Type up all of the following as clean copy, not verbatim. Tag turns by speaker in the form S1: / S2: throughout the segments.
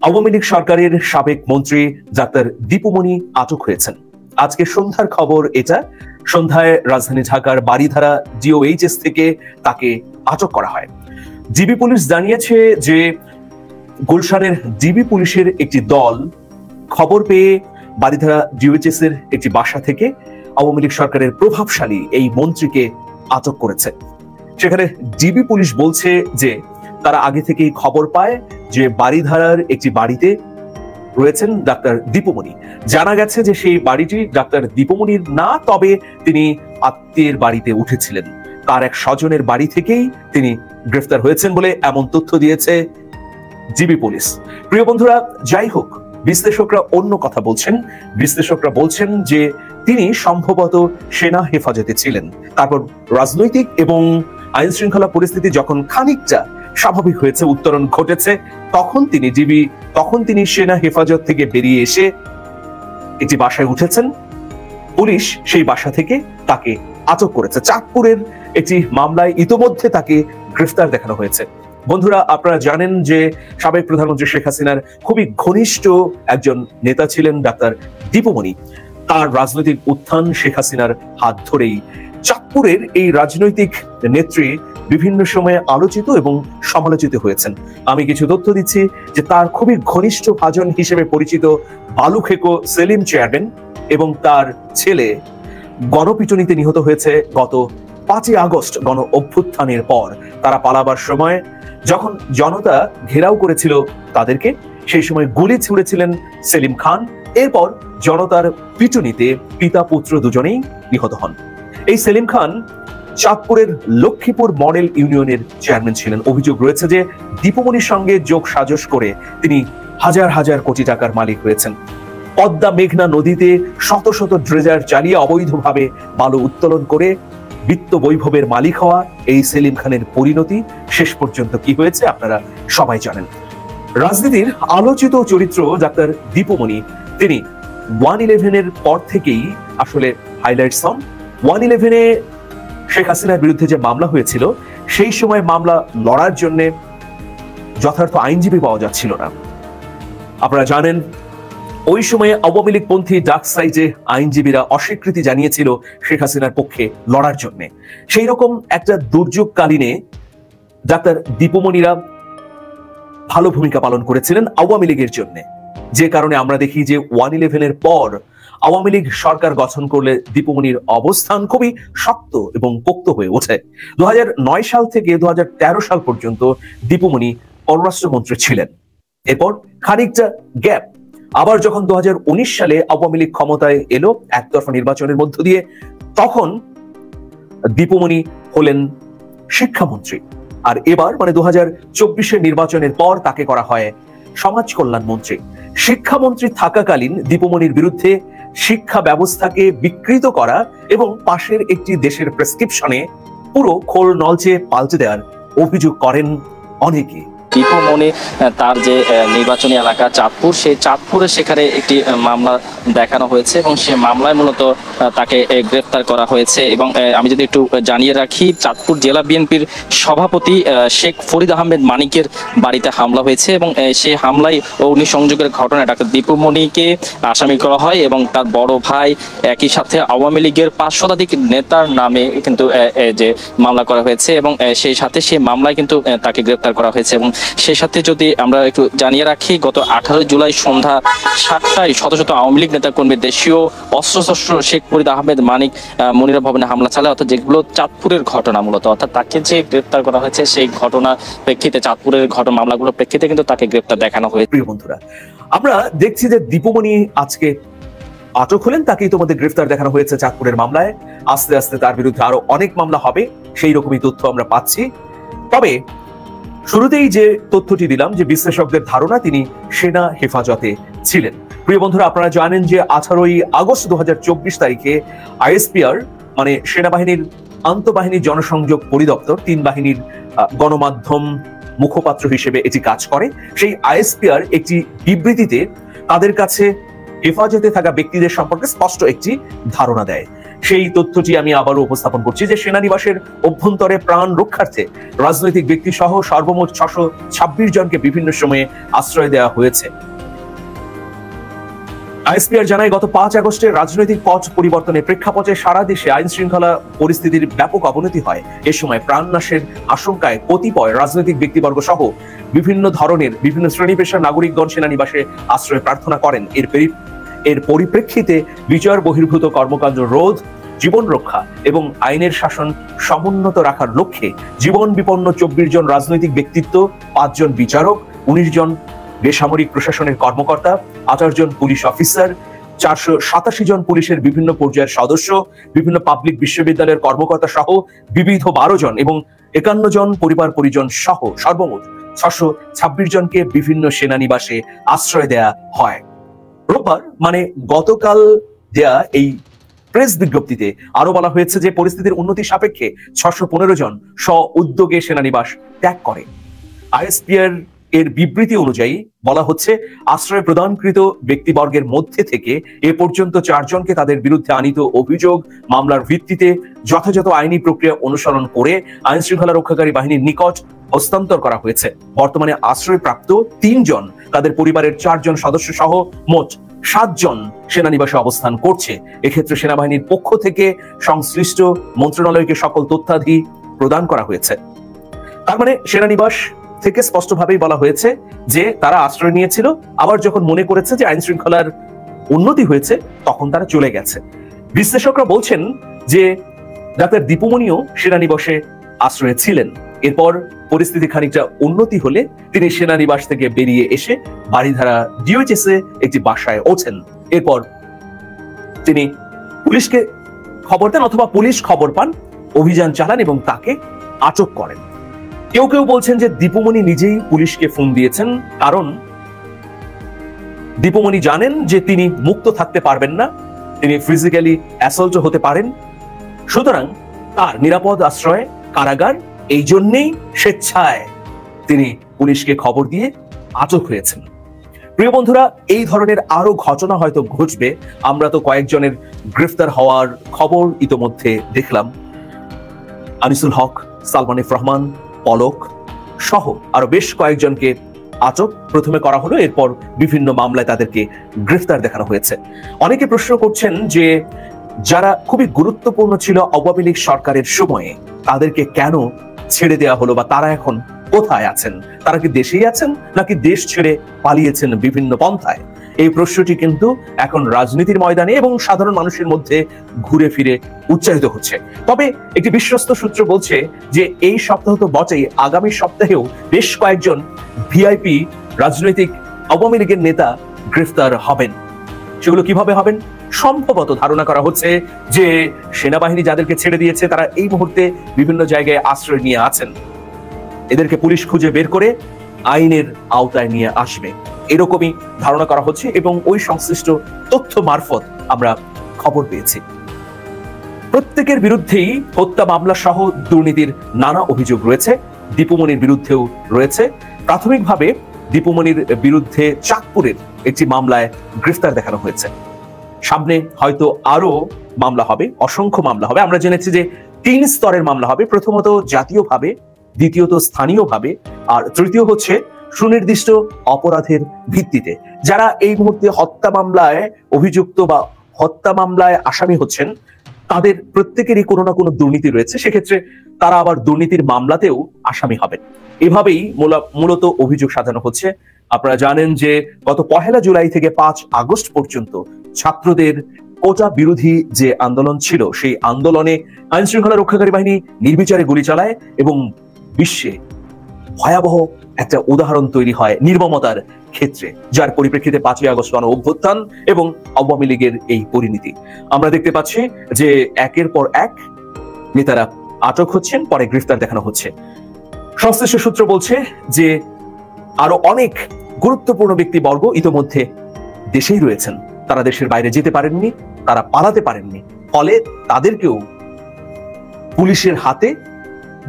S1: আওয়ামী লীগ সরকারের সাবেক মন্ত্রী ডাক্তার দীপুমণি আটক হয়েছেন। আজকে সন্ধ্যার খবর এটা। সন্ধ্যায় রাজধানী ঢাকার বারিধারা ডিওএইচএস থেকে তাকে আটক করা হয়। ডিবি পুলিশ জানিয়েছে যে গুলশানের ডিবি পুলিশের একটি দল খবর পেয়ে বারিধারা ডিওএইচএস এর একটি বাসা থেকে আওয়ামী লীগ সরকারের প্রভাবশালী এই মন্ত্রীকে আটক করেছে। সেখানে ডিবি পুলিশ বলছে যে তারা আগে থেকেই খবর পায় যে বারিধারার একটি বাড়িতে রয়েছেন ডাক্তার দীপুমণি। জানা গেছে যে সেই বাড়িটি ডাক্তার দীপুমণির না, তবে তিনি আত্মীয়ের বাড়িতে উঠেছিলেন। তার এক স্বজনের বাড়ি থেকেই তিনি গ্রেফতার হয়েছেন বলে এমন তথ্য দিয়েছে ডিবি পুলিশ। প্রিয় বন্ধুরা, যাই হোক, বিশ্লেষকরা অন্য কথা বলছেন। বিশ্লেষকরা বলছেন যে তিনি সম্ভবত সেনা হেফাজতে ছিলেন। তারপর রাজনৈতিক এবং আইন শৃঙ্খলা পরিস্থিতি যখন খানিকটা স্বাভাবিক হয়েছে, উত্তরণ ঘটেছে, তখন তিনি সেনা হেফাজত থেকে বেরিয়ে এসে একটি বাসায় উঠেছেন। পুলিশ সেই বাসা থেকে তাকে আটক করেছে। চাঁদপুরের একটি মামলায় ইতোমধ্যে তাকে গ্রেফতার দেখানো হয়েছে। বন্ধুরা, আপনারা জানেন যে সাবেক প্রধানমন্ত্রী শেখ হাসিনার খুবই ঘনিষ্ঠ একজন নেতা ছিলেন ডাক্তার দীপুমণি। তার রাজনৈতিক উত্থান শেখ হাসিনার হাত ধরেই। চাঁদপুরের এই রাজনৈতিক নেত্রী বিভিন্ন সময়ে আলোচিত এবং সমালোচিত হয়েছেন। আমি কিছু তথ্য দিচ্ছি যে তার খুবই ঘনিষ্ঠ ভাজন হিসেবে পরিচিত বালুখেকো সেলিম চেয়ারম্যান এবং তার ছেলে গণপিটুনিতে নিহত হয়েছে গত 5ই আগস্ট গণ অভ্যুত্থানের পর। তারা পালাবার সময় যখন জনতা ঘেরাও করেছিল তাদেরকে, সেই সময় গুলি ছুড়েছিলেন সেলিম খান। এরপর জনতার পিটুনিতে পিতা পুত্র দুজনেই নিহত হন। এই সেলিম খান চাঁদপুরের লক্ষ্মীপুর মডেল ইউনিয়নের চেয়ারম্যান ছিলেন। অভিযোগ রয়েছে যে দীপুমণির সঙ্গে যোগ সাজস করে তিনি হাজার হাজার কোটি টাকার মালিক হয়েছেন। পদ্মা মেঘনা নদীতে শত শত ড্রেজার চালিয়ে অবৈধভাবে বালু উত্তোলন করে বিত্ত বৈভবের মালিক হওয়া এই সেলিম খানের পরিণতি শেষ পর্যন্ত কি হয়েছে আপনারা সবাই জানেন। রাজনীতির আলোচিত চরিত্র ডাক্তার দীপুমণি, তিনি 1/11 পর থেকেই আসলে হাইলাইটস হন। 1/11 শেখ হাসিনার বিরুদ্ধে যে মামলা হয়েছিল, সেই সময় মামলা লড়ার জন্য যথার্থ আইনজীবী পাওয়া যাচ্ছিল না। আপনারা জানেন ওই সময়ে আওয়ামী লীগ পন্থী ডার্ক সাইডে আইনজীবীরা অস্বীকৃতি জানিয়েছিল শেখ হাসিনার পক্ষে লড়ার জন্য। সেই রকম একটা দুর্যোগকালীনে ডাক্তার দীপুমণিরা ভালো ভূমিকা পালন করেছিলেন আওয়ামী লীগের জন্য। যে কারণে আমরা দেখি যে 1/11 পর আওয়ামী লীগ সরকার গঠন করলে দীপুমণির অবস্থান খুবই শক্ত এবং পোক্ত হয়ে ওঠে। 2009 সাল থেকে 2013 সাল পর্যন্ত দীপুমণি পররাষ্ট্রমন্ত্রী ছিলেন। এরপর খানিকটা গ্যাপ। আবার যখন 2019 সালে আওয়ামী লীগ ক্ষমতায় এলো একতরফা নির্বাচনের মধ্য দিয়ে, তখন দীপুমণি হলেন শিক্ষামন্ত্রী। আর এবার মানে 2024 নির্বাচনের পর তাকে করা হয় সমাজ কল্যাণ মন্ত্রী। শিক্ষামন্ত্রী থাকাকালীন দীপুমণির বিরুদ্ধে শিক্ষা ব্যবস্থাকে বিকৃত করা এবং পাশের একটি দেশের প্রেসক্রিপশনে পুরো খোল নলচে পাল্টে দেওয়ার অভিযোগ করেন অনেকে।
S2: দীপুমণি তার যে নির্বাচনী এলাকা চাঁদপুর, সেই চাঁদপুরে সেখানে একটি মামলা দেখানো হয়েছে এবং সে মামলায় মূলত তাকে গ্রেফতার করা হয়েছে। এবং আমি যদি একটু জানিয়ে রাখি, চাঁদপুর জেলা বিএনপির সভাপতি শেখ ফরিদ আহমেদ মানিকের বাড়িতে হামলা হয়েছে এবং সেই হামলায় অগ্নিসংযোগের ঘটনায় ডাক্তার দীপুমণিকে আসামি করা হয় এবং তার বড় ভাই, একই সাথে আওয়ামী লীগের 5 শতাধিক নেতার নামে কিন্তু যে মামলা করা হয়েছে এবং সেই সাথে সেই মামলায় কিন্তু তাকে গ্রেফতার করা হয়েছে। এবং সেই সাথে যদি আমরা একটু জানিয়ে রাখি, গত 18 জুলাই সন্ধ্যা 7টায় শত শত আওয়ামী লীগ নেতা কর্মী দেশীয় অস্ত্রশস্ত্র শেখ ফরিদ আহমেদ মানিক মনিরা ভবনে হামলা চালায়, অর্থাৎ যেগুলো চাঁদপুরের ঘটনা মূলত, অর্থাৎ তাকে যে গ্রেফতার করা হয়েছে সেই ঘটনা প্রেক্ষিতে, চাঁদপুরের ঘটনা মামলাগুলোর প্রেক্ষিতে কিন্তু তাকে গ্রেফতার দেখানো হয়েছে।
S1: প্রিয় বন্ধুরা, আমরা দেখছি যে দীপুমণি আজকে আটক হলেন, তাকেই তোমাদের গ্রেফতার দেখানো হয়েছে চাঁদপুরের মামলায়। আস্তে আস্তে তার বিরুদ্ধে আরো অনেক মামলা হবে, সেই রকমই তথ্য আমরা পাচ্ছি। তবে শুরুতেই যে তথ্যটি দিলাম যে বিশ্লেষকদের ধারণা তিনি সেনা হেফাজতে ছিলেন। প্রিয় বন্ধুরা, আপনারা জানেন যে 18ই আগস্ট 2024 তারিখে আইএসপিআর মানে সেনাবাহিনীর আন্তঃবাহিনী জনসংযোগ পরিদপ্তর, 3 বাহিনীর গণমাধ্যম মুখপাত্র হিসেবে এটি কাজ করে। সেই আইএসপিআর একটি বিবৃতিতে তাদের কাছে হেফাজতে থাকা ব্যক্তিদের সম্পর্কে স্পষ্ট একটি ধারণা দেয়। সেই তথ্যটি আমি আবারও উপস্থাপন করছি যে সেনানিবাসের অভ্যন্তরে প্রাণ রক্ষার্থে রাজনৈতিক ব্যক্তি সহ সর্বমোট 626 জনকে বিভিন্ন সময়ে আশ্রয় দেওয়া হয়েছে। আইএসপিআর জানায় গত 5 আগস্টে রাজনৈতিক পথ পরিবর্তনের প্রেক্ষাপটে সারা দেশে আইন শৃঙ্খলা পরিস্থিতির ব্যাপক অবনতি হয়। এ সময় প্রাণনাশের আশঙ্কায় কতিপয় রাজনৈতিক ব্যক্তিবর্গ সহ বিভিন্ন শ্রেণী পেশার নাগরিকগণ সেনানিবাসে আশ্রয় প্রার্থনা করেন। এর পরিপ্রেক্ষিতে বিচার বহির্ভূত কর্মকাণ্ড রোধ, জীবন রক্ষা এবং আইনের শাসন সমুন্নত রাখার লক্ষ্যে জীবন বিপন্ন 24 জন রাজনৈতিক ব্যক্তিত্ব, 5 জন বিচারক, 19 জন বেসামরিক প্রশাসনের কর্মকর্তা, 18 জন পুলিশ অফিসার, 487 জন পুলিশের বিভিন্ন পর্যায়ের সদস্য, বিভিন্ন পাবলিক বিশ্ববিদ্যালয়ের কর্মকর্তা সহ বিবিধ 12 জন এবং 51 জন পরিবার পরিজন সহ সর্বমোট 626 জনকে বিভিন্ন সেনানিবাসে আশ্রয় দেয়া হয়। রোববার মানে গতকাল দেয়া এই প্রেস বিজ্ঞপ্তিতে আরো বলা হয়েছে যে পরিস্থিতির উন্নতি সাপেক্ষে 615 জন স্ব উদ্যোগে সেনানিবাস ত্যাগ করে। আইএসপিআর এর বিবৃতি অনুযায়ী বলা হচ্ছে আশ্রয় প্রদানকৃত ব্যক্তিবর্গের মধ্যে থেকে এ পর্যন্ত 4 জনকে তাদের বিরুদ্ধে আনিত অভিযোগ মামলার ভিত্তিতে যথাযথ আইনি প্রক্রিয়া অনুসরণ করে আইন শৃঙ্খলা রক্ষাকারী বাহিনীর নিকট হস্তান্তর করা হয়েছে। বর্তমানে আশ্রয়প্রাপ্ত 3 জন, তাদের পরিবারের 4 জন সদস্য সহ মোট 7 জন সেনানিবাসে অবস্থান করছে। এক্ষেত্রে সেনাবাহিনীর পক্ষ থেকে সংশ্লিষ্ট মন্ত্রণালয়কে সকল তথ্যাদি প্রদান করা হয়েছে। তার মানে সেনানিবাস থেকে স্পষ্টভাবেই বলা হয়েছে যে তারা আশ্রয় নিয়েছিল, আবার যখন মনে করেছে যে আইন শৃঙ্খলার উন্নতি হয়েছে তখন তারা চলে গেছে। বিশ্লেষকরা বলছেন যে ডাক্তার দীপুমণিও সেনানিবাসে আশ্রয়ে ছিলেন। এরপর পরিস্থিতি খানিকটা উন্নতি হলে তিনি সেনানিবাস থেকে বেরিয়ে এসে বারিধারা ডিওএইচএস এ একটি বাসায় ওঠেন। এরপর তিনি পুলিশকে খবর দেন অথবা পুলিশ খবর পান, অভিযান চালান এবং তাকে আটক করেন। কেউ কেউ বলছেন যে দীপুমণি নিজেই পুলিশকে ফোন দিয়েছেন, কারণ দীপুমণি জানেন যে তিনি মুক্ত থাকতে পারবেন না, তিনি ফিজিক্যালি অ্যাসল্ট হতে পারেন। সুতরাং তার নিরাপদ আশ্রয় কারাগার, এই জন্যেই স্বেচ্ছায় তিনি পুলিশকে খবর দিয়ে আটক হয়েছেন। প্রিয় বন্ধুরা, এই ধরনের আরো ঘটনা হয়তো ঘটবে। আমরা তো কয়েকজনের গ্রেফতার হওয়ার খবর ইতোমধ্যে দেখলাম। আনিসুল হক, সালমান এফ রহমান, পলক সহ আরো বেশ কয়েকজনকে আটক প্রথমে করা হলো, এরপর বিভিন্ন মামলায় তাদেরকে গ্রেফতার দেখানো হয়েছে। অনেকে প্রশ্ন করছেন যে যারা খুবই গুরুত্বপূর্ণ ছিল আওয়ামী লীগ সরকারের সময়ে তাদেরকে কেন ছেড়ে দেওয়া হলো বা তারা এখন কোথায় আছেন? তারা কি দেশেই আছেন নাকি দেশ ছেড়ে পালিয়েছেন বিভিন্ন পন্থায়? এই প্রশ্নটি কিন্তু এখন রাজনীতির ময়দানে এবং সাধারণ মানুষের মধ্যে ঘুরে ফিরে উচ্চারিত হচ্ছে। তবে একটি বিশ্বস্ত সূত্র বলছে যে এই সপ্তাহ তো বটেই, আগামী সপ্তাহেও বেশ কয়েকজন ভিআইপি রাজনৈতিক আওয়ামী লীগের নেতা গ্রেফতার হবেন। সেগুলো কিভাবে হবেন? সম্ভবত ধারণা করা হচ্ছে যে সেনাবাহিনী যাদেরকে ছেড়ে দিয়েছে তারা এই মুহূর্তে বিভিন্ন জায়গায় আশ্রয় নিয়ে আছেন, এদেরকে পুলিশ খুঁজে বের করে আইনের আওতায় নিয়ে আসবে, এরকমই ধারণা করা হচ্ছে এবং ওই সংশ্লিষ্ট তথ্য মারফত আমরা খবর পেয়েছি। প্রত্যেকের বিরুদ্ধেই হত্যা মামলা সহ দুর্নীতির নানা অভিযোগ রয়েছে। দীপুমণির বিরুদ্ধেও রয়েছে। প্রাথমিকভাবে দীপুমণির বিরুদ্ধে চাঁদপুরের একটি মামলায় গ্রেফতার দেখানো হয়েছে। সামনে হয়তো আরো মামলা হবে, অসংখ্য মামলা হবে। আমরা জেনেছি যে 3 স্তরের মামলা হবে, প্রথমত জাতীয়ভাবে, দ্বিতীয়ত স্থানীয়ভাবে, আর তৃতীয় হচ্ছে সুনির্দিষ্ট অপরাধের ভিত্তিতে। যারা এই মুহূর্তে হত্যা মামলায় অভিযুক্ত বা হত্যা মামলায় আসামি হচ্ছেন তাদের প্রত্যেকেরই কোনো না কোনো দুর্নীতি রয়েছে, সেক্ষেত্রে তারা আবার দুর্নীতির মামলাতেও আসামি হবেন। এভাবেই মূলত অভিযোগ সাজানো হচ্ছে। আপনারা জানেন যে গত 1 জুলাই থেকে 5 আগস্ট পর্যন্ত ছাত্রদের কোটা বিরোধী যে আন্দোলন ছিল, সেই আন্দোলনে আইন শৃঙ্খলা রক্ষাকারী বাহিনী নির্বিচারে গুলি চালায় এবং বিশ্বে ভয়াবহ একটা উদাহরণ তৈরি হয় নির্মমতার ক্ষেত্রে, যার পরিপ্রেক্ষিতে 5 আগস্ট গণ অভ্যুত্থান এবং আওয়ামী লীগের এই পরিণতি আমরা দেখতে পাচ্ছি যে একের পর এক নেতারা আটক হচ্ছেন, পরে গ্রেফতার দেখানো হচ্ছে। সংশ্লিষ্ট সূত্র বলছে যে আরো অনেক গুরুত্বপূর্ণ ব্যক্তিবর্গ ইতোমধ্যে দেশেই রয়েছেন, তারা দেশের বাইরে যেতে পারেননি, তারা পালাতে পারেননি, ফলে তাদেরকেও পুলিশের হাতে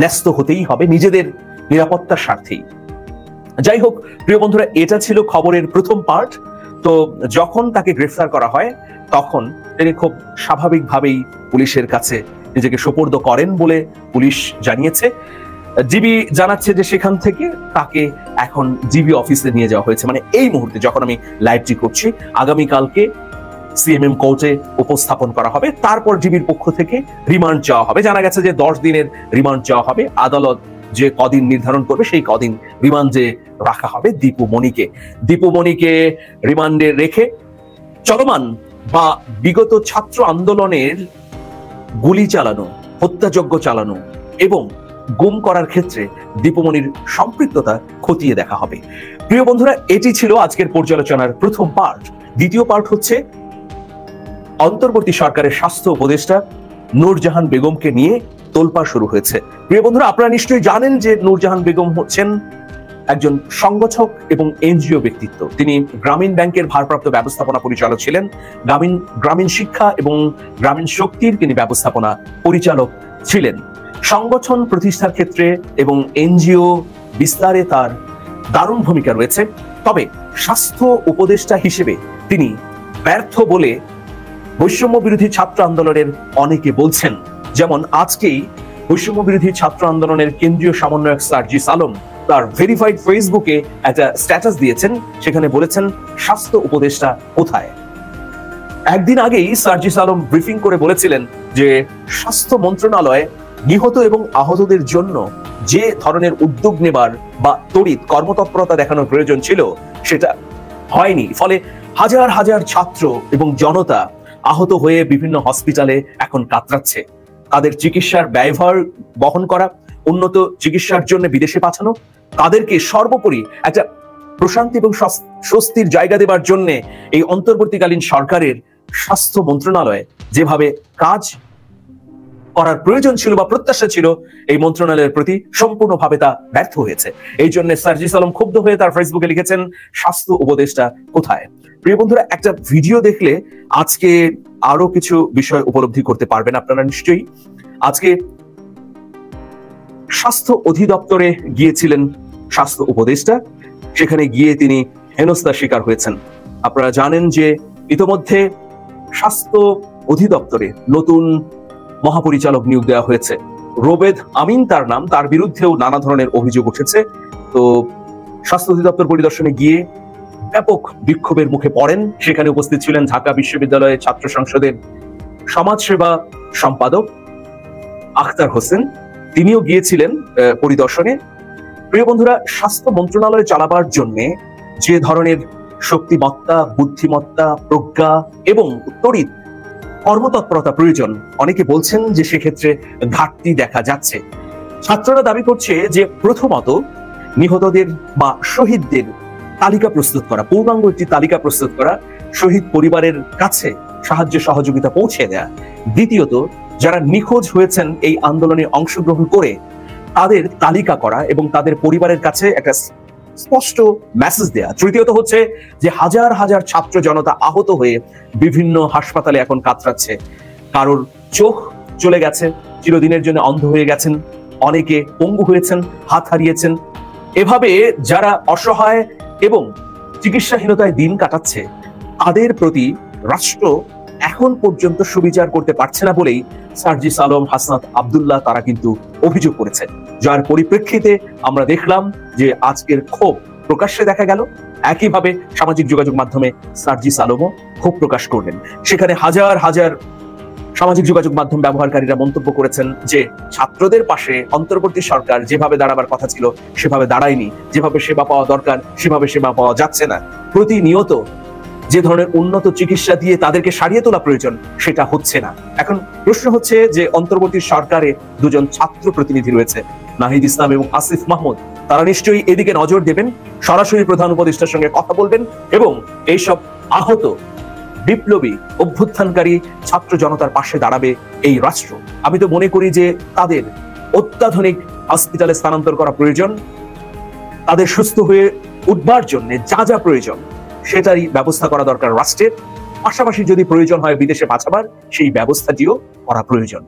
S1: ন্যস্ত হতেই হবে নিজেদের নিরাপত্তার স্বার্থেই। যাই হোক প্রিয় বন্ধুরা, এটা ছিল খবরের প্রথম পার্ট। তো যখন তাকে গ্রেফতার করা হয় তখন তিনি খুব স্বাভাবিকভাবেই পুলিশের কাছে নিজেকে সোপর্দ করেন বলে পুলিশ জানিয়েছে। জিবি জানাচ্ছে যে সেখান থেকে তাকে এখন জিবি অফিসে নিয়ে যাওয়া হয়েছে, মানে এই মুহূর্তে যখন আমি লাইভটি করছি আগামীকালকে সিএমএম কোর্টে উপস্থাপন করা হবে, তারপর জিবির পক্ষ থেকে রিমান্ড চাওয়া হবে। জানা গেছে যে 10 দিনের রিমান্ড চাওয়া হবে, আদালত যে কদিন নির্ধারণ করবে সেই কদিন রিমান্ডে রাখা হবে দীপু মনিকে। দীপু মনিকে রিমান্ডে রেখে চলমান বা বিগত ছাত্র আন্দোলনের গুলি চালানো, হত্যাযজ্ঞ চালানো এবং গুম করার ক্ষেত্রে দীপুমনির সম্পৃক্ততা খতিয়ে দেখা হবে। প্রিয় বন্ধুরা, এটি ছিল আজকের পর্যালোচনার প্রথম পার্ট। দ্বিতীয় পার্ট হচ্ছে অন্তর্বর্তী সরকারের স্বাস্থ্য উপদেষ্টা নূরজাহান বেগমকে নিয়ে তোলপাড় শুরু হয়েছে। প্রিয় বন্ধুরা, আপনারা নিশ্চয়ই জানেন যে নূরজাহান বেগম হচ্ছেন একজন সংগঠক এবং এনজিও ব্যক্তিত্ব। তিনি গ্রামীণ ব্যাংকের ভারপ্রাপ্ত ব্যবস্থাপনা পরিচালক ছিলেন, গ্রামীণ শিক্ষা এবং গ্রামীণ শক্তির তিনি ব্যবস্থাপনা পরিচালক ছিলেন। সংগঠন প্রতিষ্ঠার ক্ষেত্রে এবং এনজিও বিস্তারে তার দারুণ ভূমিকা রয়েছে। তবে স্বাস্থ্য উপদেষ্টা হিসেবে তিনি ব্যর্থ বলে বৈষম্য বিরোধী ছাত্র আন্দোলনের অনেকে বলছেন। যেমন আজকেই বৈষম্য বিরোধী ছাত্র আন্দোলনের কেন্দ্রীয় সমন্বয়ক সার্জিস আলম তার ভেরিফাইড ফেসবুকে একটা স্ট্যাটাস দিয়েছেন, সেখানে বলেছেন স্বাস্থ্য উপদেষ্টা কোথায়। একদিন আগেই সার্জিস আলম ব্রিফিং করে বলেছিলেন যে স্বাস্থ্য মন্ত্রণালয় নিহত এবং আহতদের জন্য যে ধরনের উদ্যোগ নেবার বা তড়িৎ কর্মতৎপরতা দেখানোর প্রয়োজন ছিল সেটা হয়নি। ফলে হাজার হাজার ছাত্র এবং জনতা আহত হয়ে বিভিন্ন হসপিটালে এখন কাতরাচ্ছে। তাদের চিকিৎসার ব্যয়ভার বহন করা, উন্নত চিকিৎসার জন্য বিদেশে পাঠানো, তাদেরকে সর্বোপরি একটা প্রশান্তি এবং স্বস্তির জায়গা দেবার জন্য এই অন্তর্বর্তীকালীন সরকারের স্বাস্থ্য মন্ত্রণালয় যেভাবে কাজ করার প্রয়োজন ছিল বা প্রত্যাশা ছিল, এই মন্ত্রণালয়ের প্রতি সম্পূর্ণভাবে তা ব্যর্থ হয়েছে। এই জন্য সার্জিস আলম ক্ষুব্ধ হয়ে তার ফেসবুকে লিখেছেন স্বাস্থ্য উপদেষ্টা কোথায়। প্রিয় বন্ধুরা, একটা ভিডিও দেখলে আজকে আরো কিছু বিষয় উপলব্ধি করতে পারবেন আপনারা নিশ্চয়ই। আজকে স্বাস্থ্য অধিদপ্তরে গিয়েছিলেন স্বাস্থ্য উপদেষ্টা, সেখানে গিয়ে তিনি হেনস্থার শিকার হয়েছেন। আপনারা জানেন যে ইতোমধ্যে স্বাস্থ্য অধিদপ্তরে নতুন মহাপরিচালক নিয়োগ দেওয়া হয়েছে, রোবেদ আমিন তার নাম। তার বিরুদ্ধেও নানা ধরনের অভিযোগ উঠেছে। তো স্বাস্থ্য অধিদপ্তর পরিদর্শনে গিয়ে ব্যাপক বিক্ষোভের মুখে পড়েন। সেখানে উপস্থিত ছিলেন ঢাকা বিশ্ববিদ্যালয়ের ছাত্র সংসদের সমাজসেবা সম্পাদক আখতার হোসেন, তিনিও গিয়েছিলেন পরিদর্শনে। প্রিয় বন্ধুরা, স্বাস্থ্য মন্ত্রণালয় চালাবার জন্য যে ধরনের শক্তিমত্তা, বুদ্ধিমত্তা, প্রজ্ঞা এবং তড়িৎ কর্মতৎপরতা প্রয়োজন, অনেকে বলছেন যে সেক্ষেত্রে ঘাটতি দেখা যাচ্ছে। ছাত্ররা দাবি করছে যে প্রথমত নিহতদের বা শহীদদের তালিকা প্রস্তুত করা, পূর্ণাঙ্গ একটি তালিকা প্রস্তুত করা, শহীদ পরিবারের কাছে সাহায্য সহযোগিতা পৌঁছে দেয়া। দ্বিতীয়ত, যারা নিখোঁজ হয়েছেন এই আন্দোলনে অংশগ্রহণ করে তাদের তালিকা করা এবং তাদের পরিবারের কাছে একটা স্পষ্ট মেসেজ দেয়া। তৃতীয়ত হচ্ছে যে হাজার হাজার ছাত্র জনতা আহত হয়ে বিভিন্ন হাসপাতালে এখন কাতরাচ্ছে। কারোর চোখ চলে গেছে, চিরদিনের জন্য অন্ধ হয়ে গেছেন, অনেকে পঙ্গু হয়েছেন, হাত হারিয়েছেন। এভাবে যারা অসহায় এবং চিকিৎসাহীনতায় দিন কাটাচ্ছে তাদের প্রতি রাষ্ট্র এখন পর্যন্ত সুবিচার করতে পারছে না বলেই সার্জিস আলম, হাসনাত আব্দুল্লাহ তারা কিন্তু অভিযোগ করেছেন। যার পরিপ্রেক্ষিতে আমরা দেখলাম যে আজকের ক্ষোভ প্রকাশ্যে দেখা গেল। একইভাবে সামাজিক যোগাযোগ মাধ্যমে সার্জিস আলমও ক্ষোভ প্রকাশ করলেন। সেখানে হাজার হাজার সামাজিক যোগাযোগ মাধ্যম ব্যবহারকারীরা মন্তব্য করেছেন যে ছাত্রদের পাশে অন্তর্বর্তী সরকার যেভাবে দাঁড়াবার কথা ছিল সেভাবে দাঁড়ায়নি, যেভাবে সেবা পাওয়া দরকার সেভাবে সেবা পাওয়া যাচ্ছে না। প্রতিনিয়ত যে ধরনের উন্নত চিকিৎসা দিয়ে তাদেরকে সারিয়ে তোলা প্রয়োজন সেটা হচ্ছে না। এখন প্রশ্ন হচ্ছে যে অন্তর্বর্তী সরকারে দুজন ছাত্র প্রতিনিধি রয়েছে, নাহিদ ইসলাম এবং আসিফ মাহমুদ, তারা নিশ্চয়ই এদিকে নজর দেবেন, সরাসরি প্রধান উপদেষ্টার সঙ্গে কথা বলবেন এবং এইসব আহত বিপ্লবী অভ্যুত্থানকারী ছাত্র জনতার পাশে দাঁড়াবে এই রাষ্ট্র। আমি তো মনে করি যে তাদের অত্যাধুনিক হসপিটালে স্থানান্তর করা প্রয়োজন, তাদের সুস্থ হয়ে উঠবার জন্য যা যা প্রয়োজন সেটারই ব্যবস্থা করা দরকার রাষ্ট্রের। পাশাপাশি যদি প্রয়োজন হয় বিদেশে পাঠাবার, সেই ব্যবস্থাটিও করা প্রয়োজন।